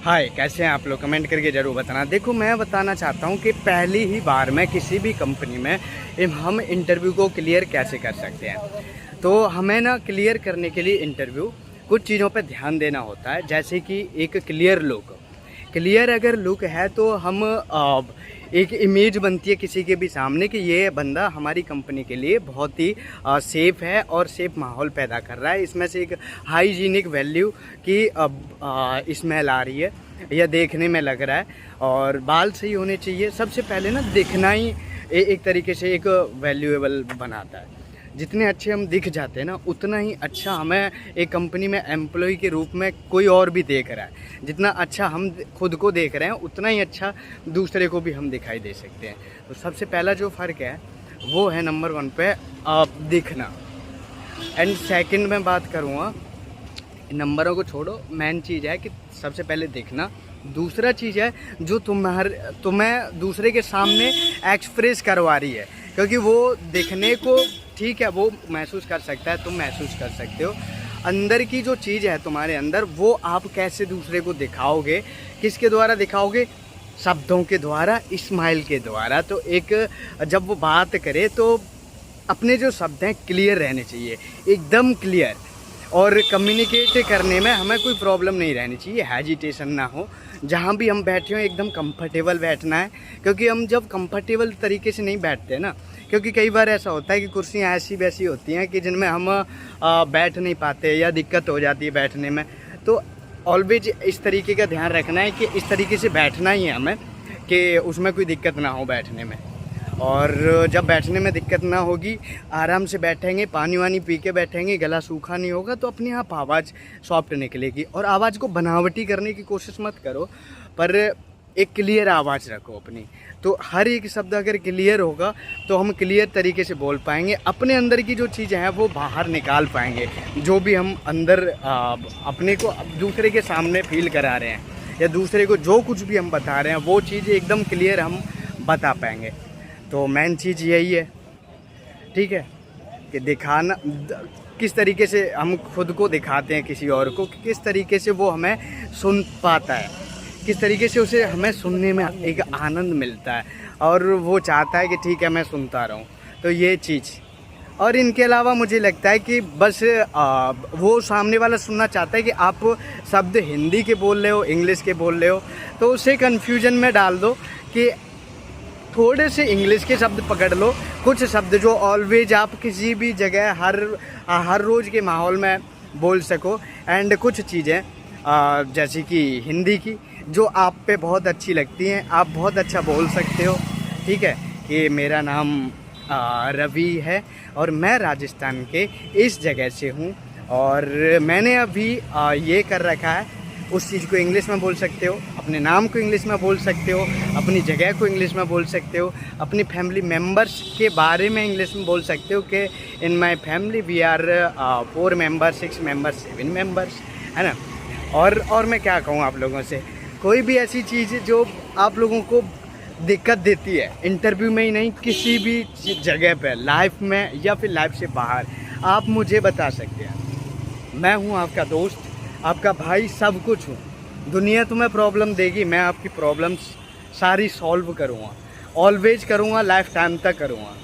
हाय, कैसे हैं आप लोग? कमेंट करके ज़रूर बताना। देखो, मैं बताना चाहता हूँ कि पहली ही बार में किसी भी कंपनी में हम इंटरव्यू को क्लियर कैसे कर सकते हैं। तो हमें ना क्लियर करने के लिए इंटरव्यू कुछ चीज़ों पे ध्यान देना होता है, जैसे कि एक क्लियर लुक। क्लियर अगर लुक है तो हम एक इमेज बनती है किसी के भी सामने कि ये बंदा हमारी कंपनी के लिए बहुत ही सेफ़ है और सेफ़ माहौल पैदा कर रहा है। इसमें से एक हाइजीनिक वैल्यू की स्मेल आ रही है या देखने में लग रहा है, और बाल सही होने चाहिए। सबसे पहले ना दिखना ही एक तरीके से एक वैल्यूएबल बनाता है। जितने अच्छे हम दिख जाते हैं ना, उतना ही अच्छा हमें एक कंपनी में एम्प्लॉय के रूप में कोई और भी देख रहा है। जितना अच्छा हम खुद को देख रहे हैं, उतना ही अच्छा दूसरे को भी हम दिखाई दे सकते हैं। तो सबसे पहला जो फ़र्क है वो है नंबर 1 पे दिखना। एंड सेकंड में बात करूँगा, नंबरों को छोड़ो, मेन चीज़ है कि सबसे पहले दिखना। दूसरा चीज़ है जो तुम्हें दूसरे के सामने एक्सप्रेस करवा रही है, क्योंकि वो देखने को ठीक है, वो महसूस कर सकता है, तुम महसूस कर सकते हो। अंदर की जो चीज़ है तुम्हारे अंदर, वो आप कैसे दूसरे को दिखाओगे, किसके द्वारा दिखाओगे? शब्दों के द्वारा, स्माइल के द्वारा। तो एक जब वो बात करे तो अपने जो शब्द हैं क्लियर रहने चाहिए, एकदम क्लियर। और कम्युनिकेट करने में हमें कोई प्रॉब्लम नहीं रहनी चाहिए, हेजिटेशन ना हो। जहाँ भी हम बैठे हों एकदम कंफर्टेबल बैठना है, क्योंकि हम जब कंफर्टेबल तरीके से नहीं बैठते हैं ना, क्योंकि कई बार ऐसा होता है कि कुर्सियाँ ऐसी वैसी होती हैं कि जिनमें हम बैठ नहीं पाते या दिक्कत हो जाती है बैठने में। तो ऑलवेज इस तरीके का ध्यान रखना है कि इस तरीके से बैठना ही है हमें कि उसमें कोई दिक्कत ना हो बैठने में। और जब बैठने में दिक्कत ना होगी, आराम से बैठेंगे, पानी वानी पी के बैठेंगे, गला सूखा नहीं होगा, तो अपने आप आवाज़ सॉफ्ट निकलेगी। और आवाज़ को बनावटी करने की कोशिश मत करो, पर एक क्लियर आवाज़ रखो अपनी। तो हर एक शब्द अगर क्लियर होगा तो हम क्लियर तरीके से बोल पाएंगे, अपने अंदर की जो चीज़ें हैं वो बाहर निकाल पाएंगे। जो भी हम अंदर अपने को दूसरे के सामने फील करा रहे हैं, या दूसरे को जो कुछ भी हम बता रहे हैं, वो चीज़ एकदम क्लियर हम बता पाएंगे। तो मेन चीज़ यही है, ठीक है, कि दिखाना किस तरीके से हम खुद को दिखाते हैं किसी और को, किस तरीके से वो हमें सुन पाता है, किस तरीके से उसे हमें सुनने में एक आनंद मिलता है और वो चाहता है कि ठीक है मैं सुनता रहूं। तो ये चीज़, और इनके अलावा मुझे लगता है कि बस वो सामने वाला सुनना चाहता है कि आप शब्द हिंदी के बोल रहे हो, इंग्लिश के बोल रहे हो, तो उसे कन्फ्यूजन में डाल दो कि थोड़े से इंग्लिश के शब्द पकड़ लो, कुछ शब्द जो ऑलवेज आप किसी भी जगह हर रोज़ के माहौल में बोल सको। एंड कुछ चीज़ें जैसे कि हिंदी की जो आप पे बहुत अच्छी लगती हैं, आप बहुत अच्छा बोल सकते हो, ठीक है, कि मेरा नाम रवि है और मैं राजस्थान के इस जगह से हूँ और मैंने अभी ये कर रखा है। उस चीज़ को इंग्लिश में बोल सकते हो, अपने नाम को इंग्लिश में बोल सकते हो, अपनी जगह को इंग्लिश में बोल सकते हो, अपनी फैमिली मेम्बर्स के बारे में इंग्लिश में बोल सकते हो कि in my family we are 4 members, 6 members, 7 members, है ना। और मैं क्या कहूँ आप लोगों से, कोई भी ऐसी चीज़ जो आप लोगों को दिक्कत देती है इंटरव्यू में ही नहीं, किसी भी जगह पर, लाइफ में या फिर लाइफ से बाहर, आप मुझे बता सकते हैं। मैं हूँ आपका दोस्त, आपका भाई, सब कुछ हूँ। दुनिया तुम्हें प्रॉब्लम देगी, मैं आपकी प्रॉब्लम्स सारी सॉल्व करूँगा, ऑलवेज करूँगा, लाइफ टाइम तक करूँगा।